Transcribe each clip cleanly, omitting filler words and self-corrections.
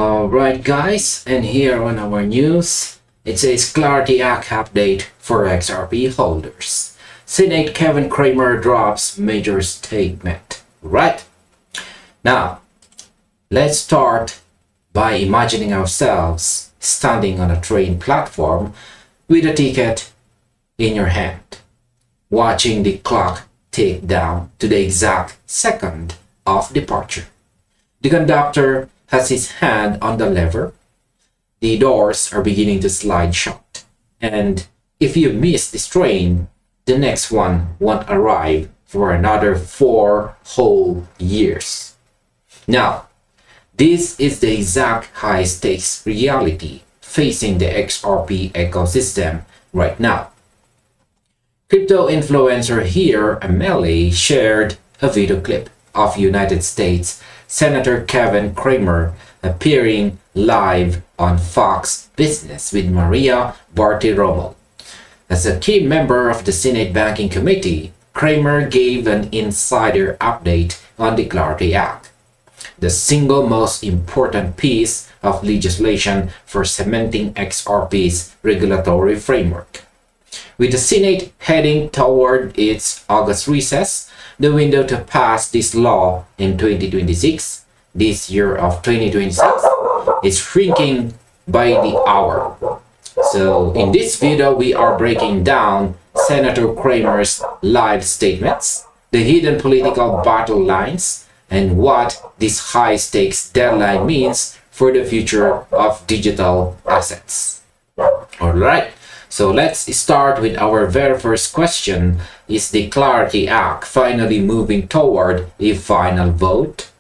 Alright guys, and here on our news, it says Clarity Act update for XRP holders. Senator Kevin Cramer drops major statement. Right? Now, let's start by imagining ourselves standing on a train platform with a ticket in your hand, watching the clock tick down to the exact second of departure. The conductor has his hand on the lever. The doors are beginning to slide shut. And if you miss this train, the next one won't arrive for another 4 whole years. Now, this is the exact high-stakes reality facing the XRP ecosystem right now. Crypto influencer here, Amelie, shared a video clip of United States Senator Kevin Cramer appearing live on Fox Business with Maria Bartiromo. As a key member of the Senate Banking Committee, Cramer gave an insider update on the Clarity Act, the single most important piece of legislation for cementing XRP's regulatory framework. With the Senate heading toward its August recess, the window to pass this law in 2026, this year of 2026, is shrinking by the hour. So in this video, we are breaking down Senator Cramer's live statements, the hidden political battle lines, and what this high-stakes deadline means for the future of digital assets. All right. So let's start with our very first question. Is the Clarity Act finally moving toward a final vote?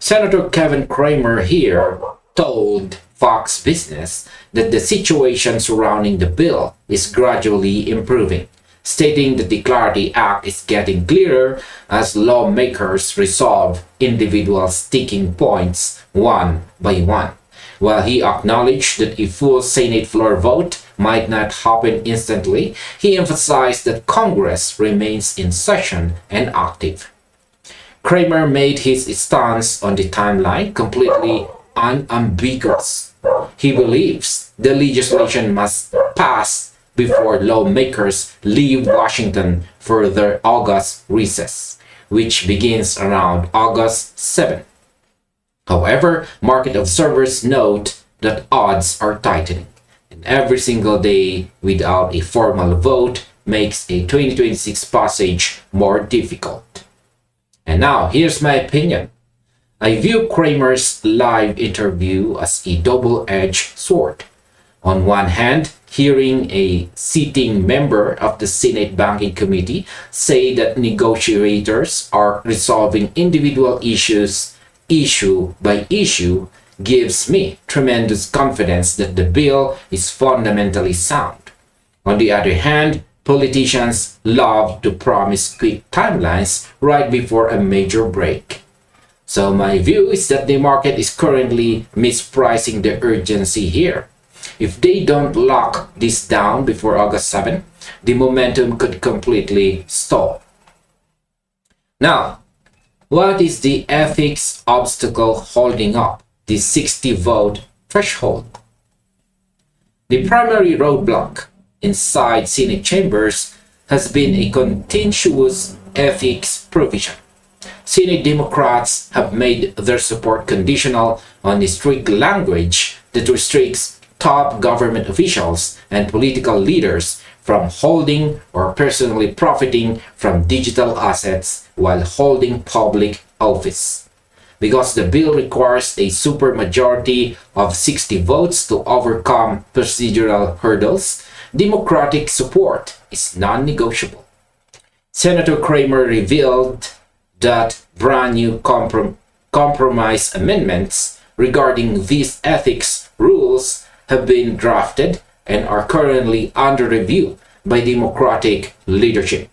Senator Kevin Cramer here told Fox Business that the situation surrounding the bill is gradually improving, stating that the Clarity Act is getting clearer as lawmakers resolve individual sticking points one by one. While he acknowledged that a full Senate floor vote might not happen instantly, he emphasized that Congress remains in session and active. Cramer made his stance on the timeline completely unambiguous. He believes the legislation must pass before lawmakers leave Washington for their August recess, which begins around August 7. However, market observers note that odds are tightening, and every single day without a formal vote makes a 2026 passage more difficult. And now, here's my opinion. I view Cramer's live interview as a double-edged sword. On one hand, hearing a sitting member of the Senate Banking Committee say that negotiators are resolving individual issues issue by issue gives me tremendous confidence that the bill is fundamentally sound. On the other hand, politicians love to promise quick timelines right before a major break. So my view is that the market is currently mispricing the urgency here. If they don't lock this down before August 7, the momentum could completely stall. Now, what is the ethics obstacle holding up the 60-vote threshold? The primary roadblock inside Senate chambers has been a contentious ethics provision. Senate Democrats have made their support conditional on the strict language that restricts top government officials and political leaders from holding or personally profiting from digital assets while holding public office. Because the bill requires a supermajority of 60 votes to overcome procedural hurdles, Democratic support is non-negotiable. Senator Cramer revealed that brand new compromise amendments regarding these ethics rules have been drafted and are currently under review by Democratic leadership.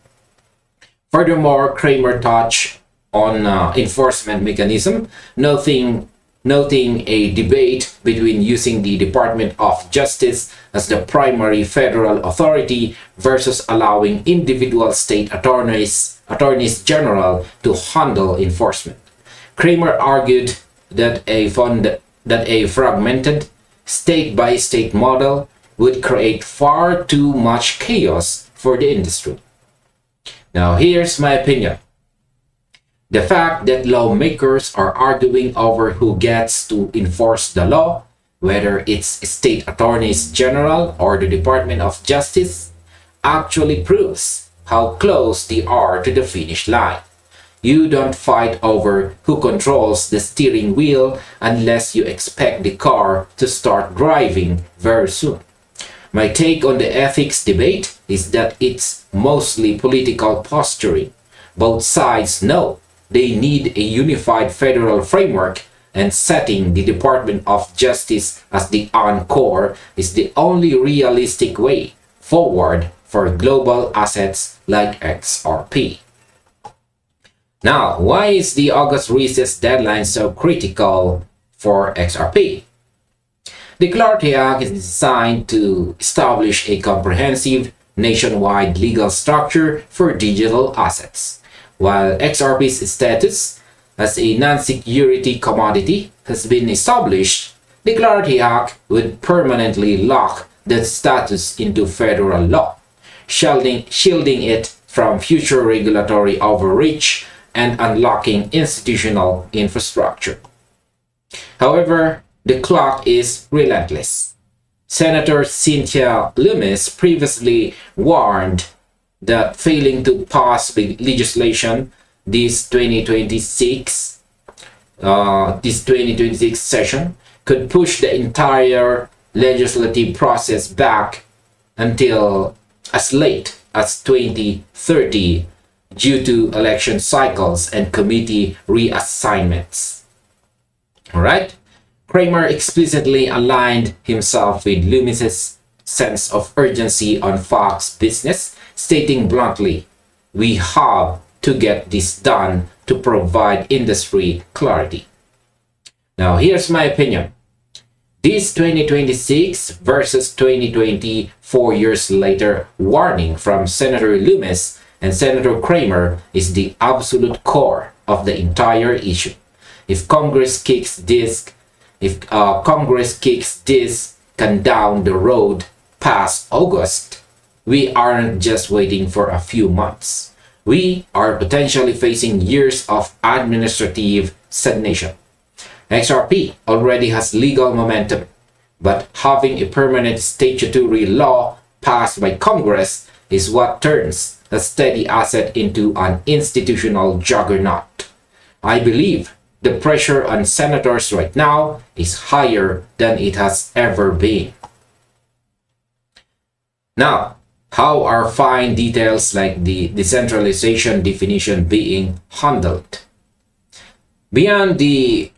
Furthermore, Cramer touched on enforcement mechanism, noting a debate between using the Department of Justice as the primary federal authority versus allowing individual state attorneys general to handle enforcement. Cramer argued that that a fragmented state-by-state model would create far too much chaos for the industry. Now, here's my opinion. The fact that lawmakers are arguing over who gets to enforce the law, whether it's state attorneys general or the Department of Justice, actually proves how close they are to the finish line. You don't fight over who controls the steering wheel unless you expect the car to start driving very soon. My take on the ethics debate is that it's mostly political posturing. Both sides know they need a unified federal framework, and setting the Department of Justice as the encore is the only realistic way forward for global assets like XRP. Now, why is the August recess deadline so critical for XRP? The Clarity Act is designed to establish a comprehensive nationwide legal structure for digital assets. While XRP's status as a non-security commodity has been established, the Clarity Act would permanently lock that status into federal law, shielding it from future regulatory overreach and unlocking institutional infrastructure. However, the clock is relentless. Senator Cynthia Lummis previously warned that failing to pass legislation this 2026 session could push the entire legislative process back until as late as 2030 due to election cycles and committee reassignments. Alright? Cramer explicitly aligned himself with Lummis's sense of urgency on Fox Business, stating bluntly, "We have to get this done to provide industry clarity." Now, here's my opinion. This 2026 versus 2020, 4 years later warning from Senator Lummis and Senator Cramer is the absolute core of the entire issue. If Congress kicks this can down the road past August, we aren't just waiting for a few months. We are potentially facing years of administrative stagnation. XRP already has legal momentum, but having a permanent statutory law passed by Congress is what turns a steady asset into an institutional juggernaut. I believe the pressure on senators right now is higher than it has ever been. Now, how are fine details like the decentralization definition being handled? Beyond the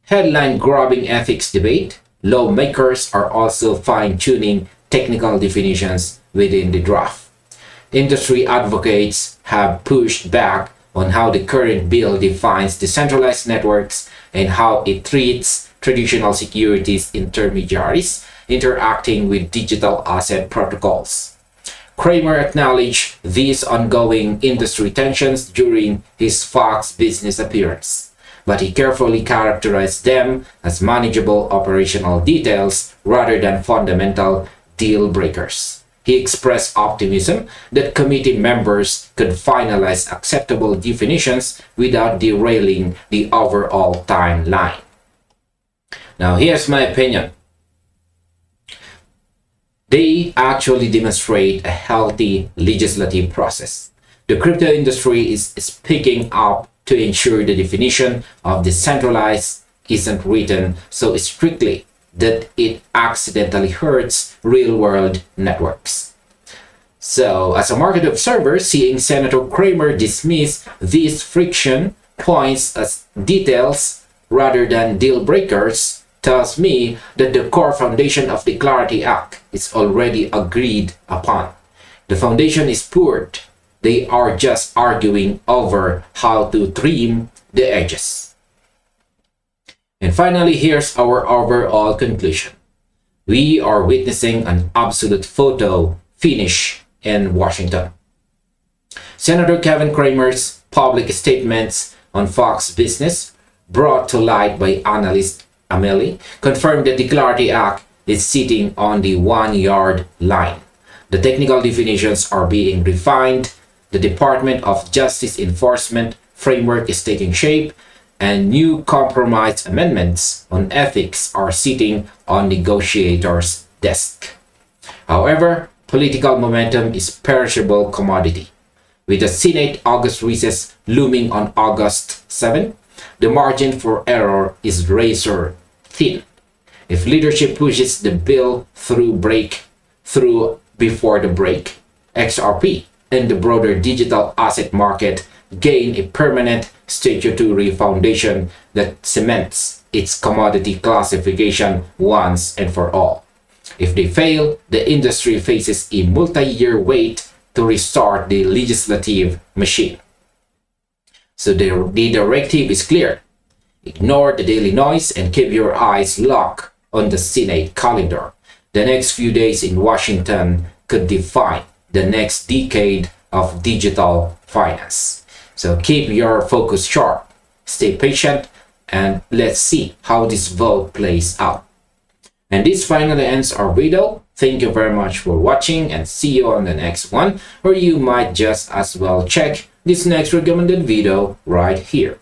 headline-grabbing ethics debate, lawmakers are also fine-tuning technical definitions within the draft. Industry advocates have pushed back on how the current bill defines decentralized networks and how it treats traditional securities intermediaries interacting with digital asset protocols. Cramer acknowledged these ongoing industry tensions during his Fox Business appearance, but he carefully characterized them as manageable operational details rather than fundamental deal breakers. He expressed optimism that committee members could finalize acceptable definitions without derailing the overall timeline. Now, here's my opinion. They actually demonstrate a healthy legislative process. The crypto industry is picking up to ensure the definition of decentralized isn't written so strictly that it accidentally hurts real-world networks. So, as a market observer, seeing Senator Cramer dismiss these friction points as details rather than deal breakers tells me that the core foundation of the Clarity Act is already agreed upon. The foundation is poured. They are just arguing over how to trim the edges. And finally, here's our overall conclusion. We are witnessing an absolute photo finish in Washington. Senator Kevin Cramer's public statements on Fox Business, brought to light by analysts, Amelie, confirmed that the Clarity Act is sitting on the 1-yard line. The technical definitions are being refined, the Department of Justice enforcement framework is taking shape, and new compromise amendments on ethics are sitting on negotiators' desk. However, political momentum is perishable commodity. With the Senate August recess looming on August 7, the margin for error is razor thin. If leadership pushes the bill through before the break, XRP and the broader digital asset market gain a permanent statutory foundation that cements its commodity classification once and for all. If they fail, the industry faces a multi-year wait to restart the legislative machine. So the directive is clear. Ignore the daily noise and keep your eyes locked on the Senate calendar. The next few days in Washington could define the next decade of digital finance. So keep your focus sharp, stay patient, and let's see how this vote plays out. And this finally ends our video. Thank you very much for watching, and see you on the next one, or you might just as well check this next recommended video right here.